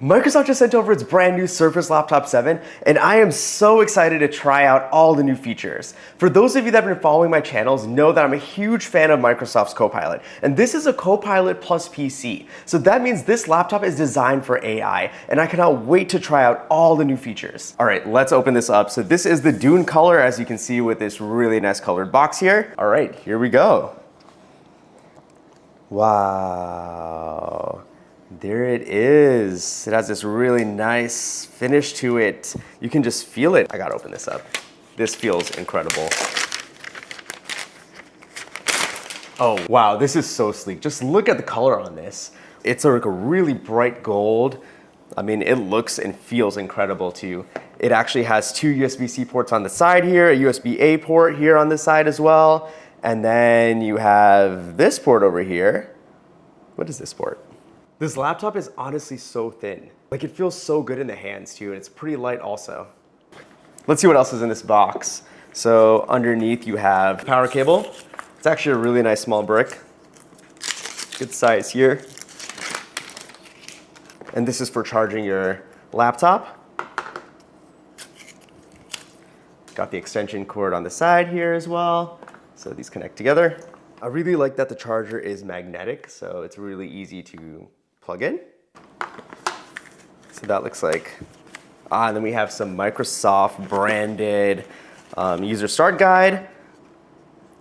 Microsoft just sent over its brand new Surface Laptop 7, and I am so excited to try out all the new features. For those of you that have been following my channels know that I'm a huge fan of Microsoft's Copilot, and this is a Copilot plus PC. So that means this laptop is designed for AI, and I cannot wait to try out all the new features. All right, let's open this up. So this is the Dune color, as you can see with this really nice colored box here. All right, here we go. Wow. There it is. It has this really nice finish to it. You can just feel it. I gotta open this up. This feels incredible. Oh, wow, this is so sleek. Just look at the color on this. It's like a really bright gold. I mean, it looks and feels incredible too. It actually has two USB-C ports on the side here, a USB-A port here on the side as well. And then you have this port over here. What is this port? This laptop is honestly so thin. Like, it feels so good in the hands too, and it's pretty light also. Let's see what else is in this box. So underneath you have power cable. It's actually a really nice small brick. Good size here. And this is for charging your laptop. Got the extension cord on the side here as well. So these connect together. I really like that the charger is magnetic, so it's really easy to plug in. So that looks like, and then we have some Microsoft branded user start guide,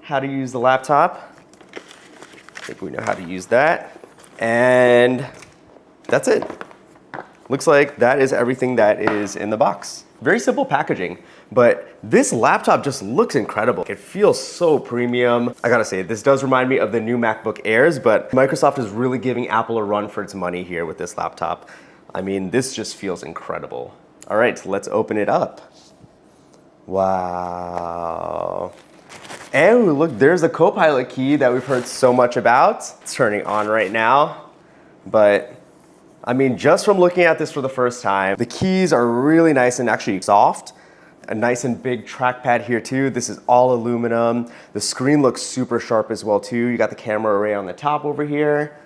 how to use the laptop. I think we know how to use that. And that's it. Looks like that is everything that is in the box. Very simple packaging, but this laptop just looks incredible. It feels so premium. I gotta say, this does remind me of the new MacBook Airs, but Microsoft is really giving Apple a run for its money here with this laptop. I mean, this just feels incredible. All right, let's open it up. Wow. And look, there's a Copilot key that we've heard so much about. It's turning on right now, but I mean, just from looking at this for the first time, the keys are really nice and actually soft. A nice and big trackpad here too. This is all aluminum. The screen looks super sharp as well too. You got the camera array on the top over here.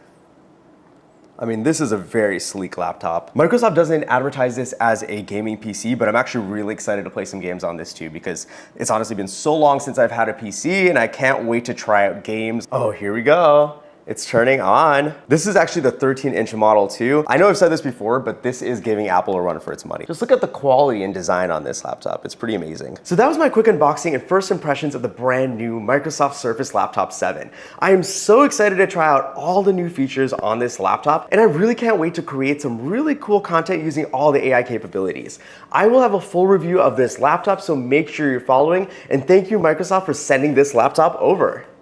I mean, this is a very sleek laptop. Microsoft doesn't advertise this as a gaming PC, but I'm actually really excited to play some games on this too, because it's honestly been so long since I've had a PC and I can't wait to try out games. Oh, here we go. It's turning on. This is actually the 13-inch model too. I know I've said this before, but this is giving Apple a run for its money. Just look at the quality and design on this laptop. It's pretty amazing. So that was my quick unboxing and first impressions of the brand new Microsoft Surface Laptop 7. I am so excited to try out all the new features on this laptop, and I really can't wait to create some really cool content using all the AI capabilities. I will have a full review of this laptop, so make sure you're following, and thank you, Microsoft, for sending this laptop over.